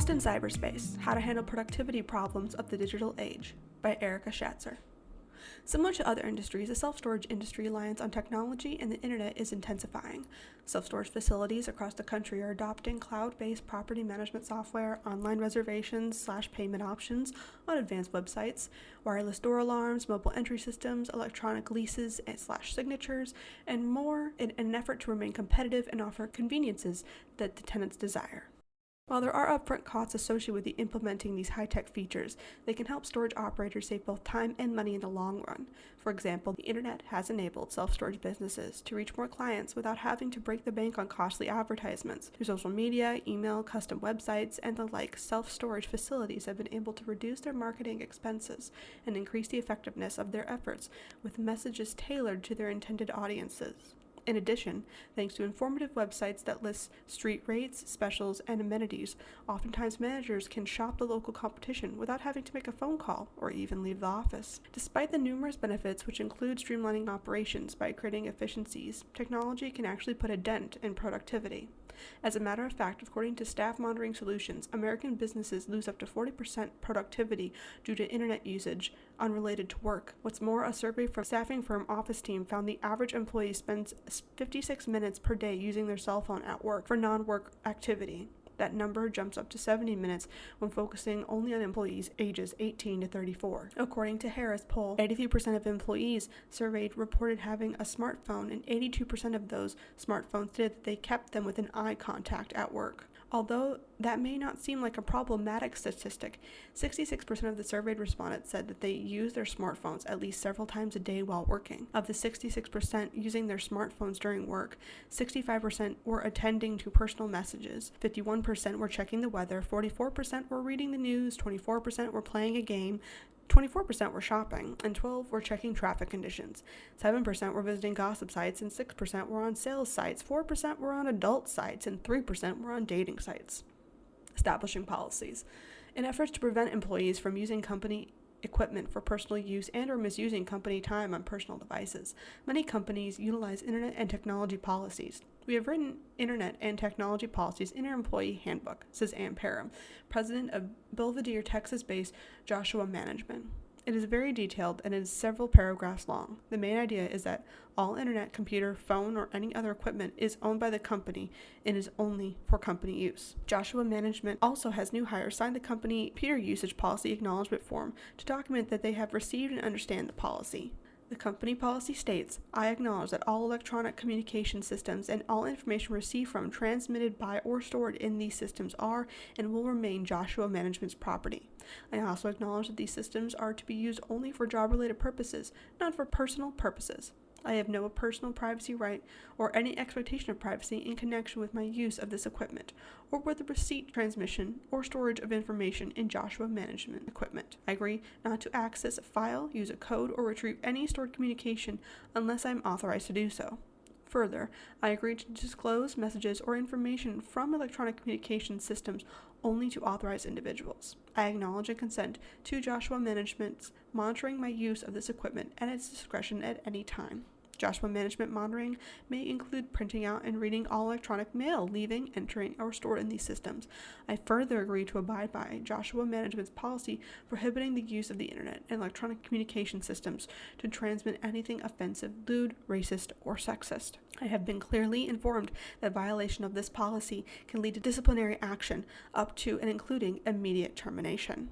Lost in Cyberspace: How to Handle Productivity Problems of the Digital Age by Erica Schatzer. Similar to other industries, the self-storage industry reliance on technology and the internet is intensifying. Self-storage facilities across the country are adopting cloud-based property management software, online reservations / payment options on advanced websites, wireless door alarms, mobile entry systems, electronic leases / signatures, and more in an effort to remain competitive and offer conveniences that the tenants desire. While there are upfront costs associated with implementing these high-tech features, they can help storage operators save both time and money in the long run. For example, the internet has enabled self-storage businesses to reach more clients without having to break the bank on costly advertisements. Through social media, email, custom websites, and the like, self-storage facilities have been able to reduce their marketing expenses and increase the effectiveness of their efforts with messages tailored to their intended audiences. In addition, thanks to informative websites that list street rates, specials, and amenities, oftentimes managers can shop the local competition without having to make a phone call or even leave the office. Despite the numerous benefits, which include streamlining operations by creating efficiencies, technology can actually put a dent in productivity. As a matter of fact, according to Staff Monitoring Solutions, American businesses lose up to 40% productivity due to internet usage unrelated to work. What's more, a survey from staffing firm Office Team found the average employee spends 56 minutes per day using their cell phone at work for non-work activity. That number jumps up to 70 minutes when focusing only on employees ages 18 to 34. According to Harris poll, 83% of employees surveyed reported having a smartphone, and 82% of those smartphones did that they kept them within eye contact at work. Although that may not seem like a problematic statistic, 66% of the surveyed respondents said that they use their smartphones at least several times a day while working. Of the 66% using their smartphones during work, 65% were attending to personal messages, 51% were checking the weather, 44% were reading the news, 24% were playing a game, 24% were shopping, and 12% were checking traffic conditions. 7% were visiting gossip sites, and 6% were on sales sites. 4% were on adult sites, and 3% were on dating sites. Establishing policies. In efforts to prevent employees from using company equipment for personal use and or misusing company time on personal devices, many companies utilize internet and technology policies. We have written internet and technology policies in our employee handbook, says Ann Parham, president of Belvedere, Texas-based Joshua Management. It is very detailed and is several paragraphs long. The main idea is that all internet, computer, phone, or any other equipment is owned by the company and is only for company use. Joshua Management also has new hires sign the company computer usage policy acknowledgement form to document that they have received and understand the policy. The company policy states, I acknowledge that all electronic communication systems and all information received from, transmitted by, or stored in these systems are and will remain Joshua Management's property. I also acknowledge that these systems are to be used only for job-related purposes, not for personal purposes. I have no personal privacy right or any expectation of privacy in connection with my use of this equipment, or with the receipt, transmission, or storage of information in Joshua Management equipment. I agree not to access a file, use a code, or retrieve any stored communication unless I am authorized to do so. Further, I agree to disclose messages or information from electronic communication systems only to authorized individuals. I acknowledge and consent to Joshua Management's monitoring my use of this equipment at its discretion at any time. Joshua Management monitoring may include printing out and reading all electronic mail leaving, entering, or stored in these systems. I further agree to abide by Joshua Management's policy prohibiting the use of the internet and electronic communication systems to transmit anything offensive, lewd, racist, or sexist. I have been clearly informed that violation of this policy can lead to disciplinary action up to and including immediate termination.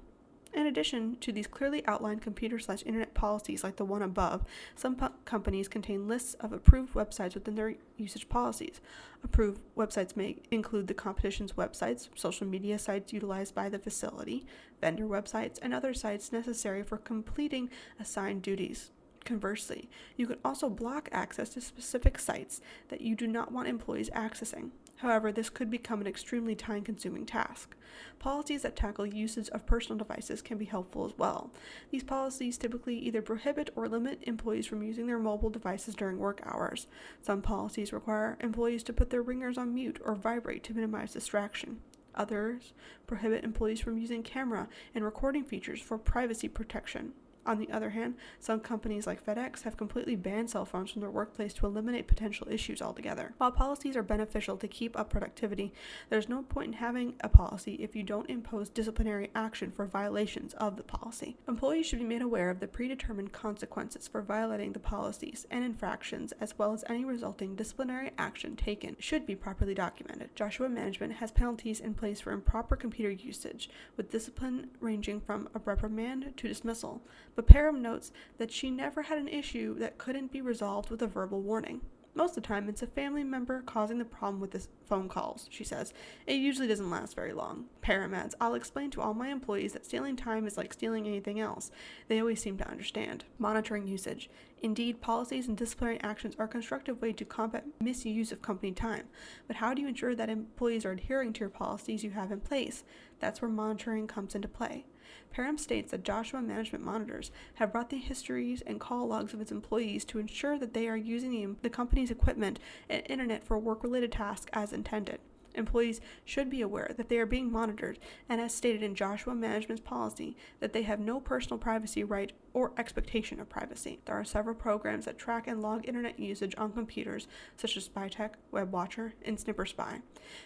In addition to these clearly outlined computer/internet policies like the one above, some companies contain lists of approved websites within their usage policies. Approved websites may include the competition's websites, social media sites utilized by the facility, vendor websites, and other sites necessary for completing assigned duties. Conversely, you could also block access to specific sites that you do not want employees accessing. However, this could become an extremely time-consuming task. Policies that tackle usage of personal devices can be helpful as well. These policies typically either prohibit or limit employees from using their mobile devices during work hours. Some policies require employees to put their ringers on mute or vibrate to minimize distraction. Others prohibit employees from using camera and recording features for privacy protection. On the other hand, some companies like FedEx have completely banned cell phones from their workplace to eliminate potential issues altogether. While policies are beneficial to keep up productivity, there's no point in having a policy if you don't impose disciplinary action for violations of the policy. Employees should be made aware of the predetermined consequences for violating the policies, and infractions, as well as any resulting disciplinary action taken, should be properly documented. Joshua Management has penalties in place for improper computer usage, with discipline ranging from a reprimand to dismissal. But Parham notes that she never had an issue that couldn't be resolved with a verbal warning. Most of the time, it's a family member causing the problem with the phone calls, she says. It usually doesn't last very long. Parham adds, I'll explain to all my employees that stealing time is like stealing anything else. They always seem to understand. Monitoring usage. Indeed, policies and disciplinary actions are a constructive way to combat misuse of company time. But how do you ensure that employees are adhering to your policies you have in place? That's where monitoring comes into play. Parham states that Joshua Management monitors have brought the histories and call logs of its employees to ensure that they are using the company's equipment and internet for work-related tasks as intended. Employees should be aware that they are being monitored, and as stated in Joshua Management's policy, that they have no personal privacy right or expectation of privacy. There are several programs that track and log internet usage on computers, such as SpyTech, WebWatcher, and SnipperSpy.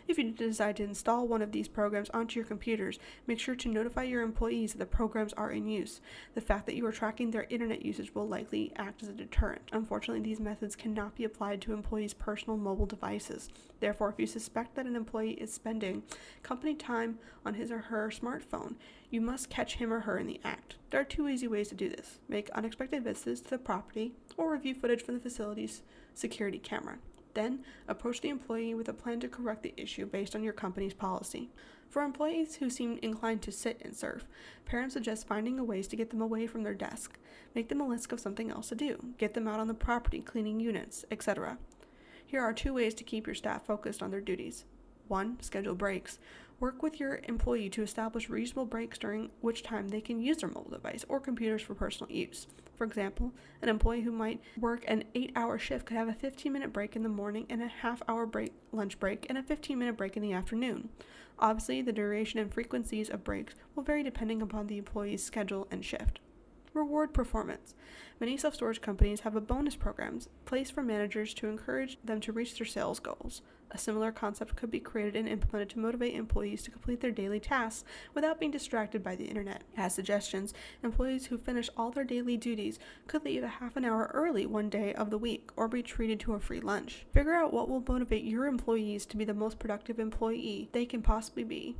If you decide to install one of these programs onto your computers, make sure to notify your employees that the programs are in use. The fact that you are tracking their internet usage will likely act as a deterrent. Unfortunately, these methods cannot be applied to employees' personal mobile devices. Therefore, if you suspect that an employee is spending company time on his or her smartphone, you must catch him or her in the act. There are two easy ways to do this. Make unexpected visits to the property or review footage from the facility's security camera. Then, approach the employee with a plan to correct the issue based on your company's policy. For employees who seem inclined to sit and surf, Parham suggests finding a ways to get them away from their desk. Make them a list of something else to do. Get them out on the property, cleaning units, etc. Here are two ways to keep your staff focused on their duties. 1. Schedule breaks. Work with your employee to establish reasonable breaks during which time they can use their mobile device or computers for personal use. For example, an employee who might work an 8-hour shift could have a 15-minute break in the morning and a half-hour lunch break and a 15-minute break in the afternoon. Obviously, the duration and frequencies of breaks will vary depending upon the employee's schedule and shift. Reward performance. Many self-storage companies have a bonus programs placed for managers to encourage them to reach their sales goals. A similar concept could be created and implemented to motivate employees to complete their daily tasks without being distracted by the internet. As suggestions, employees who finish all their daily duties could leave a half an hour early one day of the week or be treated to a free lunch. Figure out what will motivate your employees to be the most productive employee they can possibly be